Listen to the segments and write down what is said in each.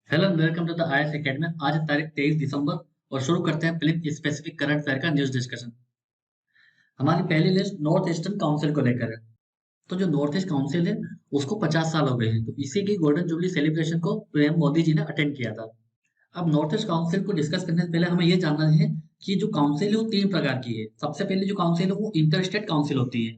Hello welcome to the IAS academy. आज है तारीख 23 दिसंबर और शुरू करते हैं फिल्म स्पेसिफिक करंट अफेयर का न्यूज डिस्कशन। हमारी पहली लिस्ट नॉर्थ ईस्टर्न काउंसिल को लेकर है। तो जो नॉर्थ ईस्ट काउंसिल है उसको 50 साल हो गए हैं, तो इसी की गोल्डन जुबली सेलिब्रेशन को पीएम मोदी जी ने अटेंड किया था। अब नॉर्थ ईस्ट काउंसिल को डिस्कस करने से पहले हमें यह जानना है कि जो काउंसिल है वो तीन प्रकार की है। सबसे पहले जो काउंसिल है वो इंटर स्टेट काउंसिल होती है,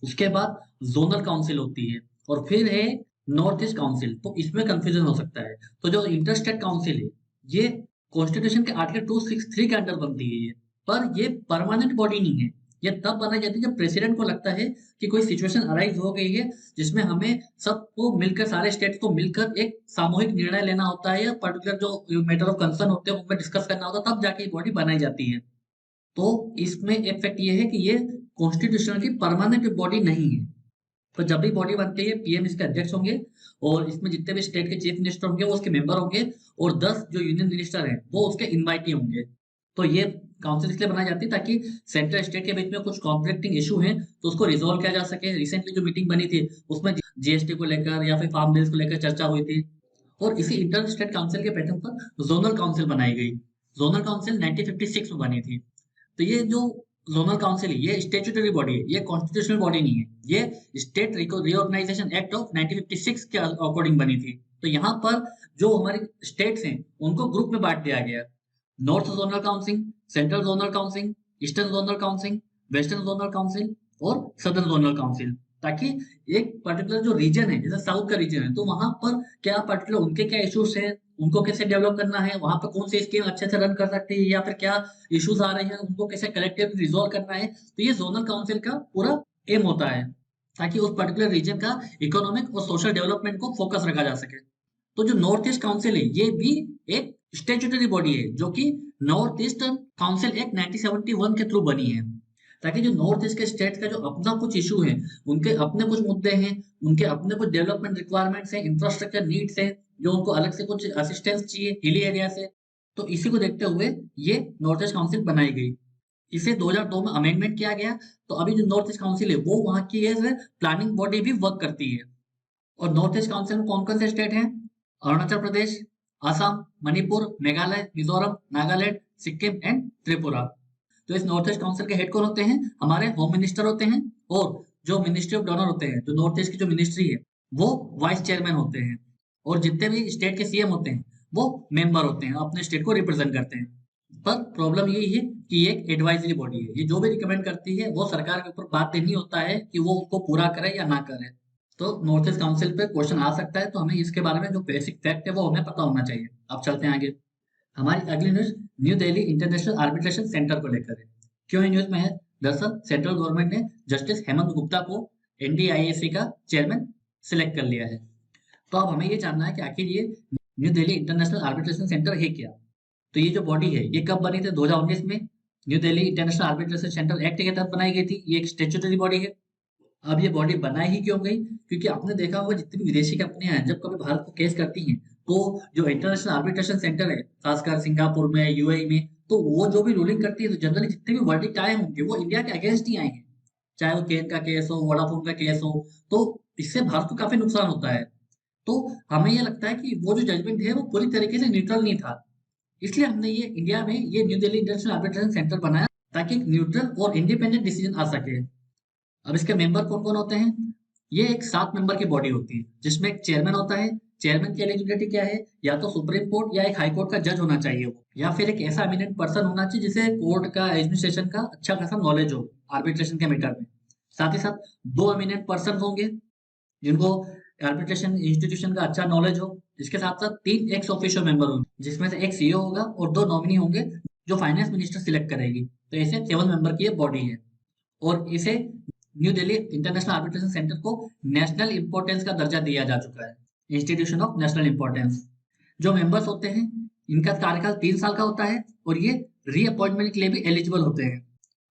उसके बाद जोनल काउंसिल होती है, और फिर है नॉर्थ ईस्ट काउंसिल। तो इसमें कंफ्यूजन हो सकता है। तो जो इंटर स्टेट काउंसिल है ये कॉन्स्टिट्यूशन के आर्टिकल 263 के अंडर बनती है ये, पर ये परमानेंट बॉडी नहीं है। ये तब बनाई जाती है जब प्रेसिडेंट को लगता है कि कोई सिचुएशन अराइज हो गई है जिसमें हमें सबको मिलकर, सारे स्टेट्स को मिलकर एक सामूहिक निर्णय लेना होता है या पर्टिकुलर जो मैटर ऑफ कंसर्न होते हैं उनमें डिस्कस करना होता है, तब जाके ये बॉडी बनाई जाती है। तो इसमें एक फैक्ट ये है कि ये कॉन्स्टिट्यूशन की परमानेंट बॉडी नहीं है। तो जब भी बॉडी बनती है पीएम इसके अध्यक्ष होंगे, और इसमें जितने भी स्टेट के चीफ मिनिस्टर होंगे वो उसके मेंबर होंगे, और 10 जो यूनियन मिनिस्टर हैं वो उसके इनवाइटी होंगे। तो ये काउंसिल इसलिए बनाई जाती है ताकि सेंट्रल स्टेट के बीच में कुछ कॉन्फ्लिक्टिंग इशू हैं तो उसको रिजोल्व किया जा सके। रिसेंटली जो मीटिंग बनी थी उसमें जीएसटी को लेकर या फिर फार्म बिल्स को लेकर चर्चा हुई थी। और इसी इंटर स्टेट काउंसिल के पैटर्न पर जोनल काउंसिल बनाई गई। जोनल काउंसिल 1956 में बनी थी। तो ये जो जोनल काउंसिल है ये स्टेचुटरी बॉडी है, ये कॉन्स्टिट्यूशनल बॉडी नहीं है। ये स्टेट रिओर्गेनाइजेशन एक्ट ऑफ 1956 के अकॉर्डिंग बनी थी। तो यहाँ पर जो हमारी स्टेट्स हैं उनको ग्रुप में बांट दिया गया। North zonal council, central zonal council, eastern zonal council, western zonal council और सदर्न जोनल काउंसिल, ताकि एक पर्टिकुलर जो रीजन है जैसे साउथ का रीजन है तो वहां पर क्या पर्टिकुलर उनके क्या इश्यूज है, उनको कैसे डेवलप करना है, वहां पर कौन सी स्कीम अच्छे से रन कर सकती है, या फिर क्या इश्यूज आ रहे हैं उनको कैसे कलेक्टिवली रिजोल्व करना है। तो ये जोनल काउंसिल का पूरा एम होता है, ताकि उस पर्टिकुलर रीजन का इकोनॉमिक और सोशल डेवलपमेंट को फोकस रखा जा सके। तो जो नॉर्थ ईस्ट काउंसिल है ये भी एक स्टेचुटरी बॉडी है जो कि नॉर्थ ईस्टर्न काउंसिल एक्ट 1971 के थ्रू बनी है, ताकि जो नॉर्थ ईस्ट के स्टेट्स का जो अपना कुछ इशू है, उनके अपने कुछ मुद्दे हैं, उनके अपने कुछ डेवलपमेंट रिक्वायरमेंट्स हैं, इंफ्रास्ट्रक्चर नीड्स हैं, जो उनको अलग से कुछ असिस्टेंस चाहिए हिली एरिया से। तो इसी को देखते हुए ये नॉर्थ ईस्ट काउंसिल बनाई गई। इसे 2002 में अमेंडमेंट किया गया। तो अभी जो नॉर्थ ईस्ट काउंसिल है वो वहां की प्लानिंग बॉडी भी वर्क करती है। और नॉर्थ ईस्ट काउंसिल में कौन कौन से स्टेट हैं? अरुणाचल प्रदेश, असम, मणिपुर, मेघालय, मिजोरम, नागालैंड, सिक्किम एंड त्रिपुरा। तो इस नॉर्थ ईस्ट काउंसिल के हेड कौन होते हैं? हमारे होम मिनिस्टर होते हैं। और जो मिनिस्ट्री ऑफ डोनर होते हैं, जो नॉर्थ ईस्ट की जो मिनिस्ट्री है वो वाइस चेयरमैन होते हैं। और जितने भी स्टेट के सीएम होते हैं वो मेंबर होते हैं, अपने स्टेट को रिप्रेजेंट करते हैं। पर प्रॉब्लम यही है कि ये एक एडवाइजरी बॉडी है, ये जो भी रिकमेंड करती है वो सरकार के ऊपर बात नहीं होता है कि वो उसको पूरा करे या ना करे। तो नॉर्थ ईस्ट काउंसिल पे क्वेश्चन आ सकता है, तो हमें इसके बारे में जो बेसिक फैक्ट है वो हमें पता होना चाहिए। अब चलते हैं आगे। हमारी अगली news new Delhi international arbitration centre को लेकर है। क्यों ये न्यूज में है? दरअसल सेंट्रल गवर्नमेंट ने जस्टिस हेमंत गुप्ता को एनडीआईएसी का चेयरमैन सिलेक्ट कर लिया है। तो अब हमें ये जानना है कि आखिर ये new Delhi international arbitration centre है क्या। तो ये जो बॉडी है ये कब बनी थी? 2019 में new Delhi international arbitration centre act के तहत बनाई गई थी। ये एक स्टेचुटरी बॉडी है। अब ये बॉडी बनाई ही क्यों गई? क्योंकि आपने देखा होगा जितनी भी विदेशी कंपनियां हैं जब कभी भारत को केस करती हैं तो जो इंटरनेशनल आर्बिट्रेशन सेंटर है, खासकर सिंगापुर में, यूएई में, तो वो जो भी रूलिंग करती है तो जनरली जितने भी वर्डिक्ट आए होंगे वो इंडिया के अगेंस्ट ही आए हैं। चाहे वो केन का केस हो, वोडाफोन का केस हो, तो इससे भारत को काफी नुकसान होता है। तो हमें ये लगता है कि वो जो जजमेंट है वो पूरी तरीके से न्यूट्रल नहीं था। इसलिए हमने ये इंडिया में ये new Delhi international arbitration centre बनाया, ताकि एक न्यूट्रल और इंडिपेंडेंट डिसीजन आ सके। अब इसके मेंबर कौन कौन होते हैं? ये एक 7 मेंबर की बॉडी होती है जिसमें एक चेयरमैन होता है। चेयरमैन की एलिजिबिलिटी क्या है? या तो सुप्रीम कोर्ट या एक हाई कोर्ट का जज होना चाहिए वो, या फिर एक ऐसा एमिनेंट पर्सन होना चाहिए जिसे कोर्ट का, एडमिनिस्ट्रेशन का अच्छा खासा नॉलेज हो आर्बिट्रेशन के मैटर में। साथ ही साथ 2 एमिनेंट पर्सन होंगे जिनको आर्बिट्रेशन इंस्टीट्यूशन का अच्छा नॉलेज हो। इसके साथ साथ 3 एक्स ऑफिशियल मेंबर होंगे जिसमें से एक सीईओ होगा और 2 नॉमिनी होंगे जो फाइनेंस मिनिस्टर सिलेक्ट करेगी। तो ऐसे 7 मेंबर की ये बॉडी है। और इसे new Delhi international arbitration centre को नेशनल इंपॉर्टेंस का दर्जा दिया जा चुका है, इंस्टीट्यूशन ऑफ नेशनल इंपॉर्टेंस। जो मेंबर्स होते हैं इनका कार्यकाल 3 साल का होता है और ये रीअपॉइंटमेंट के लिए भी एलिजिबल होते हैं।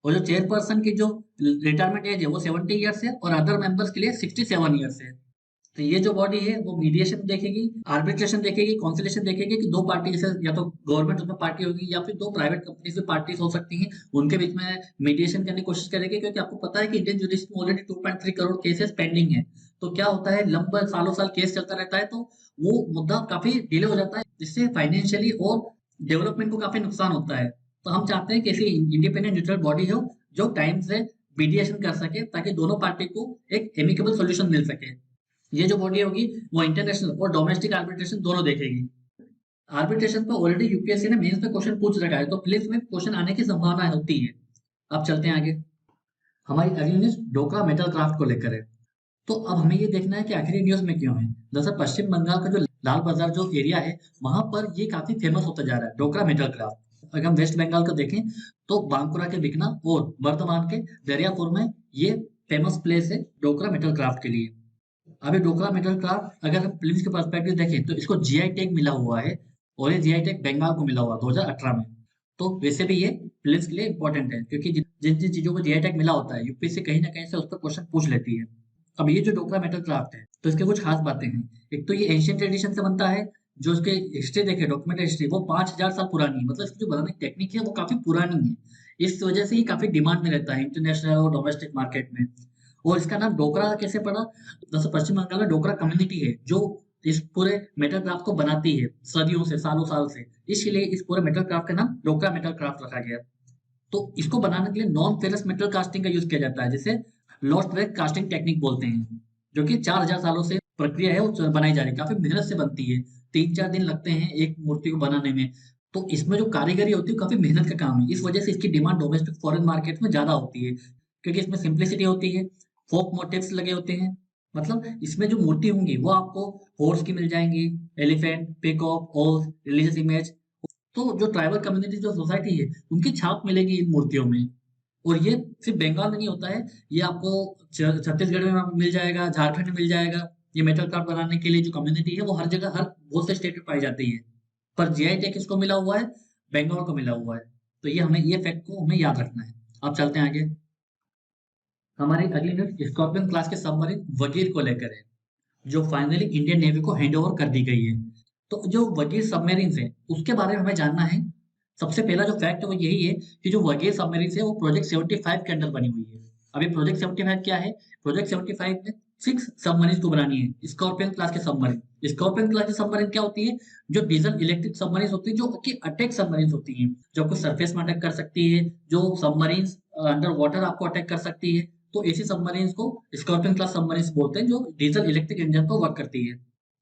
और जो चेयरपर्सन की जो रिटायरमेंट एज है वो 70 ईयर्स है और अदर मेंबर्स के लिए 67 ईयर्स है। तो ये जो बॉडी है वो मीडिएशन देखेगी, आर्बिट्रेशन देखेगी, कॉन्सिलेशन देखेगी कि दो पार्टी जैसे या तो गवर्नमेंट उसमें पार्टी होगी या फिर दो प्राइवेट कंपनीज में पार्टीज हो सकती हैं, उनके बीच में मीडिएशन करने की कोशिश करेगी। क्योंकि आपको पता है कि इंडियन जुडिशरी में ऑलरेडी 2.3 करोड़ केसेस पेंडिंग है। तो क्या होता है, लंबा सालों साल केस चलता रहता है, तो वो मुद्दा काफी डिले हो जाता है, जिससे फाइनेंशियली और डेवलपमेंट को काफी नुकसान होता है। तो हम चाहते हैं कि ऐसी इंडिपेंडेंट न्यूट्रल बॉडी हो जो टाइम से मीडिएशन कर सके, ताकि दोनों पार्टी को एक एमिकेबल सोल्यूशन मिल सके। ये जो बॉडी होगी वो इंटरनेशनल और डोमेस्टिक आर्बिट्रेशन दोनों देखेगी। आर्बिट्रेशन पे ऑलरेडी यूपीएससी ने मेंस में क्वेश्चन पूछ रखा है, तो प्रीलिम्स में क्वेश्चन आने की संभावना होती है। अब चलते हैं आगे। हमारी अगली न्यूज डोकरा मेटल क्राफ्ट को लेकर है। तो अब हमें ये देखना है कि आखिर ये न्यूज में क्यों है। दरअसल पश्चिम बंगाल का जो लाल बाजार जो एरिया है, वहां पर ये काफी फेमस होता जा रहा है डोकरा मेटल क्राफ्ट। अगर हम वेस्ट बंगाल को देखें तो बांकुरा के बिकना और वर्धमान के दरियापुर में ये फेमस प्लेस है डोकरा मेटल क्राफ्ट के लिए। अभी डोकरा मेटल क्राफ्ट अगर हम फिल्म के पर्सपेक्टिव देखें तो इसको जीआई टैग मिला हुआ है, और ये जीआई टैग बंगाल को मिला हुआ 2018 में। तो वैसे भी ये फिल्म के लिए इंपॉर्टेंट है, क्योंकि जिन जिन चीजों को जीआई टैग मिला होता है यूपीएससी कहीं ना कहीं से उस पर क्वेश्चन पूछ लेती है। अब ये जो डोकरा मेटल क्राफ्ट है, तो इसके कुछ खास बातें हैं। एक तो ये एंशियंट ट्रेडिशन से बनता है, जो इसके हिस्ट्री देखे, डॉक्यूमेंट हिस्ट्री, वो 5000 साल पुरानी है। मतलब इसकी जो बनाने की टेक्निक है वो काफी पुरानी है। इस वजह से ये काफी डिमांड में रहता है इंटरनेशनल और डोमेस्टिक मार्केट में। और इसका नाम डोकरा कैसे पड़ा? दरअसल पश्चिम बंगाल में डोकरा कम्युनिटी है जो इस पूरे मेटल क्राफ्ट को बनाती है सदियों से, सालों साल से। इसलिए इस पूरे मेटल क्राफ्ट का नाम डोकरा मेटल क्राफ्ट रखा गया। तो इसको बनाने के लिए नॉन फेरस मेटल कास्टिंग का यूज किया जाता है, जिसे लॉस्ट वेक कास्टिंग टेक्निक बोलते हैं, जो कि 4000 सालों से प्रक्रिया है वो बनाई जा रही है। काफी मेहनत से बनती है, 3-4 दिन लगते हैं एक मूर्ति को बनाने में। तो इसमें जो कारीगरी होती है काफी मेहनत का काम है। इस वजह से इसकी डिमांड डोमेस्टिक फॉरेन मार्केट में ज्यादा होती है, क्योंकि इसमें सिंप्लिसिटी होती है, फोक मोटिव्स लगे होते हैं। मतलब इसमें जो मूर्ति होंगी वो आपको हॉर्स की मिल जाएंगी, एलिफेंट, पीकॉक, ओल्स, रिलीजियस इमेज। तो जो ट्राइबल कम्युनिटी, जो सोसाइटी है, उनकी छाप मिलेगी इन मूर्तियों में। और ये सिर्फ बंगाल में नहीं होता है, ये आपको छत्तीसगढ़ में मिल जाएगा, झारखंड में मिल जाएगा। ये मेटल क्राफ्ट बनाने के लिए जो कम्युनिटी है वो हर जगह, हर बहुत से स्टेट में पाई जाती है। पर जीआई टैग किसको मिला हुआ है? बंगाल को मिला हुआ है। तो ये हमें, ये फैक्ट को हमें याद रखना है। अब चलते हैं आगे। हमारी अगली न्यूज स्कॉर्पियन क्लास के सबमरीन वगीर को लेकर है, जो फाइनली इंडियन नेवी को हैंड ओवर कर दी गई है। तो जो वगीर सबमरीन है उसके बारे में हमें जानना है। सबसे पहला जो फैक्ट है वो यही है कि जो वगीर सबमरीन है वो प्रोजेक्ट 75 के अंडर बनी हुई है। अभी प्रोजेक्ट 75 क्या है? प्रोजेक्ट 75 में 6 सबमरीन को बनानी है, स्कॉर्पियन क्लास के सबमरीन। स्कॉर्पियन क्लास की सबमरीन क्या होती है? जो डीजल इलेक्ट्रिक सबमरीन होती है, जो कि अटैक सबमरीन होती है, जो आपको सरफेस में अटैक कर सकती है, जो सबमरीन अंडर वाटर आपको अटैक कर सकती है। तो ऐसी सबमरीन को स्कॉर्पियन क्लास सबमरीन बोलते हैं, जो डीजल इलेक्ट्रिक इंजन पर वर्क करती है।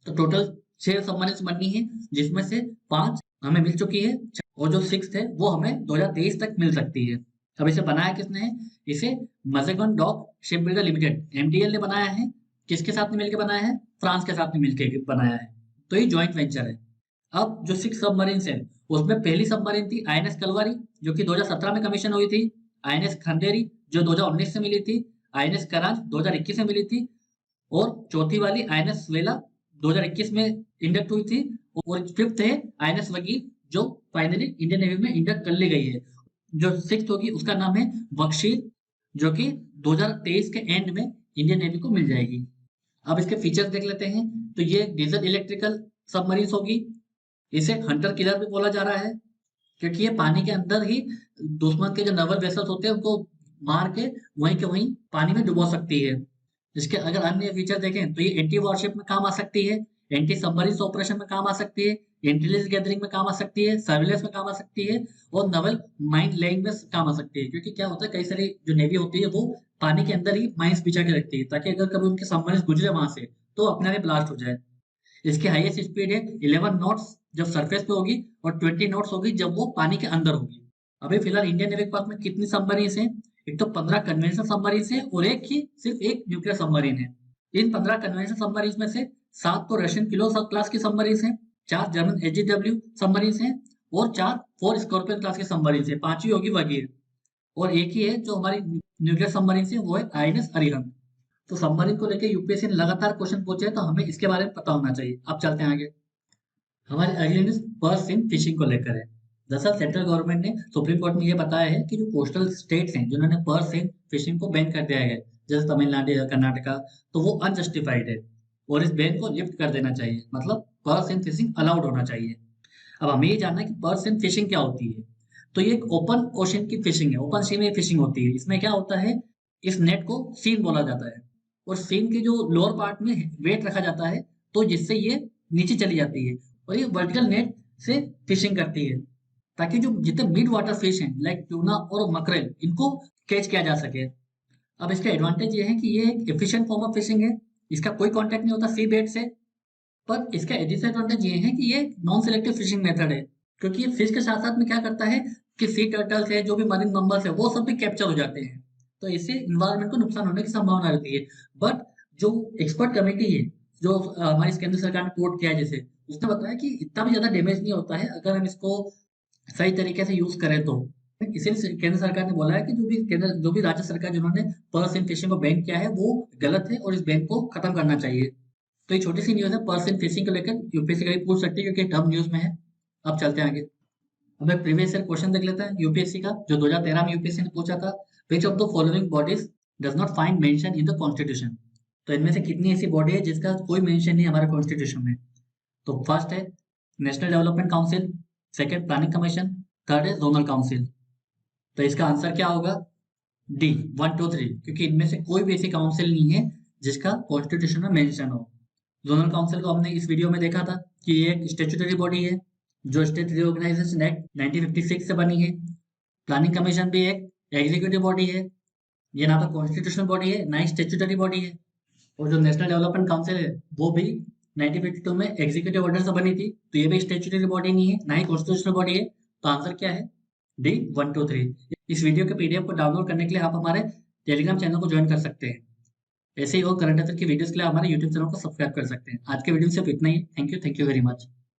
तो टोटल 6 सबमरीन बननी है, जिसमें से 5 हमें मिल चुकी है, और जो 6th है वो हमें 2023 तक मिल सकती है। अब इसे बनाया किसने है? इसे Mazagon dock ship builder limited MDL ने बनाया है। किसके साथ में मिलकर बनाया है? फ्रांस के साथ में मिलकर बनाया है। तो ये जॉइंट वेंचर है। अब जो 6 सबमरीन है उसमें पहली सबमरीन थी आईएनएस कलवारी, जो कि 2017 में कमीशन हुई थी। आईएनएस खंडेरी जो 2019 से मिली थी। आईएनएस कराज 2021 में मिली थी। और चौथी वाली आईएनएस वेला 2021 में इंडक्ट हुई थी। और 5th है आईएनएस वगी, जो फाइनली इंडियन नेवी में इंडक्ट कर ली गई है। जो 6th होगी उसका नाम है बख्शीर, जो कि 2023 के एंड में इंडियन नेवी को मिल जाएगी। अब इसके फीचर्स देख लेते हैं। तो ये डीजल इलेक्ट्रिकल सबमरीन होगी। इसे हंटर किलर भी बोला जा रहा है, क्योंकि ये पानी के अंदर ही दुश्मन के जो नवल वेसल्स होते हैं उनको मार के वहीं के वहीं पानी में डुबो सकती है। इसके अगर अन्य फीचर देखें तो ये एंटी वॉरशिप में काम आ सकती है, एंटी सबमरीन ऑपरेशन में काम आ सकती है, इंटेलिजेंस गैदरिंग में काम आ सकती है, सर्विलेंस में काम आ सकती है, और नवल माइन लेइंग में काम आ सकती है। क्योंकि क्या होता है, कई सारी जो नेवी होती है वो पानी के अंदर ही माइंस बिछा के रखती है, ताकि अगर कभी उनके सबमरीन गुजरे वहां से तो अपने आप ब्लास्ट हो जाए। इसकी हाईएस्ट स्पीड है 11 नॉट्स जब सरफेस पे होगी, और 20 नॉट्स होगी जब वो पानी के अंदर होगी। अभी फिलहाल इंडियन नेवी के पास में कितनी सबमरीन है? एक तो 15 कन्वेंशनल सबमरीन है, और सिर्फ एक न्यूक्लियर सबमरीन है। इन 15 कन्वेंशनल सबमरीन में से 7 तो रशियन किलो क्लास की सबमरीन है, 4 जर्मन एचजीडब्ल्यू सबमरीन है, और 4 स्कॉर्पियन क्लास के सबमरीन है। 5वीं होगी वगीर, और एक ही है जो हमारी न्यूक्लियर सबमरीन है, वो है आईएनएस अरिहंत। तो सबमरीन को लेकर यूपीएससी ने लगातार क्वेश्चन पूछे, तो हमें इसके बारे में पता होना चाहिए। अब चलते हैं आगे। हमारी अगली न्यूज पर्ल सिम फिशिंग को लेकर है। दरअसल सेंट्रल गवर्नमेंट ने सुप्रीम कोर्ट में ये बताया है कि जो कोस्टल स्टेट्स हैं जिन्होंने पर्ल सिम फिशिंग को बैन कर दिया है, जैसे तमिलनाडु या कर्नाटका, तो वो अनजस्टिफाइड है, और इस बैन को लिफ्ट कर देना चाहिए। मतलब पर्ल सिम फिशिंग अलाउड होना चाहिए। अब हमें ये जानना है कि पर्ल सिम फिशिंग क्या होती है। तो ये एक ओपन ओशन की फिशिंग है, ओपन सी में फिशिंग होती है। इसमें क्या होता है, इस नेट को सीन बोला जाता है, और फिन के जो लोअर पार्ट में वेट रखा जाता है, तो जिससे ये नीचे चली जाती है और ये वर्टिकल नेट से फिशिंग करती है, ताकि जो जितने मिड वाटर फिश हैं लाइक ट्यूना और मकरेल, इनको कैच किया जा सके। अब इसका एडवांटेज ये है कि ये एक एफिशिएंट फॉर्म ऑफ फिशिंग है, इसका कोई कांटेक्ट नहीं होता सी बेड से। पर इसका डिसएडवांटेज ये है कि ये नॉन सिलेक्टिव फिशिंग मेथड है, क्योंकि ये फिश के साथ साथ में क्या करता है कि सी टर्टल्स है, जो भी मरीन मम्मल्स है, वो सब भी कैप्चर हो जाते हैं, तो इससे इन्वायरमेंट को नुकसान होने की संभावना रहती है। बट जो एक्सपर्ट कमेटी है, जो हमारी केंद्र सरकार ने कोट किया है, जैसे उसने बताया कि इतना भी ज्यादा डैमेज नहीं होता है अगर हम इसको सही तरीके से यूज करें तो। इसीलिए केंद्र सरकार ने बोला है कि जो भी राज्य सरकार जिन्होंने पर्ल सीन फिशिंग को बैन किया है वो गलत है और इस बैन को खत्म करना चाहिए। तो ये छोटी सी न्यूज है पर्ल सीन फिशिंग को लेकर, यूपीएससी कभी पूछ सकती है क्योंकि टफ न्यूज में है। अब चलते हैं आगे। अब एक प्रीवियस ईयर क्वेश्चन देख लेते हैं यूपीएससी का, जो 2013 में यूपीएससी ने पूछा था। Which of the following bodies does not find mention in the constitution. तो इनमें से कितनी ऐसी बॉडी है जिसका कोई मेंशन नहीं हमारे कॉन्स्टिट्यूशन में। तो फर्स्ट है national development council, second planning commission, third है जोनल काउंसिल। तो इसका आंसर क्या होगा? डी 1, 2, 3, क्योंकि इनमें से कोई भी ऐसी काउंसिल नहीं है जिसका कॉन्स्टिट्यूशन में मेंशन हो। जोनल काउंसिल को हमने इस वीडियो में देखा था कि ये एक स्टेचुटरी बॉडी है जो स्टेट रिओर्गेनाइजेशन एक्ट 1956 से बनी है। प्लानिंग कमीशन भी एक एग्जीक्यूटिव बॉडी है, ये ना तो कॉन्स्टिट्यूशनल बॉडी है ना ही स्टेचुटरी बॉडी है। और जो नेशनल डेवलपमेंट काउंसिल है वो भी 1952 में एग्जीक्यूटिव ऑर्डर से बनी थी, तो ये भी स्टेचुटरी बॉडी नहीं है ना ही कॉन्स्टिट्यूशनल बॉडी है। तो आंसर क्या है? डी 1, 2, 3। इस वीडियो के पीडीएफ को डाउनलोड करने के लिए आप हमारे टेलीग्राम चैनल को ज्वाइन कर सकते हैं। ऐसे ही और करंट अफेयर की वीडियोस के लिए हमारे यूट्यूब चैनल को सब्सक्राइब कर सकते हैं। आज के वीडियो में सिर्फ इतना ही। Thank you very much.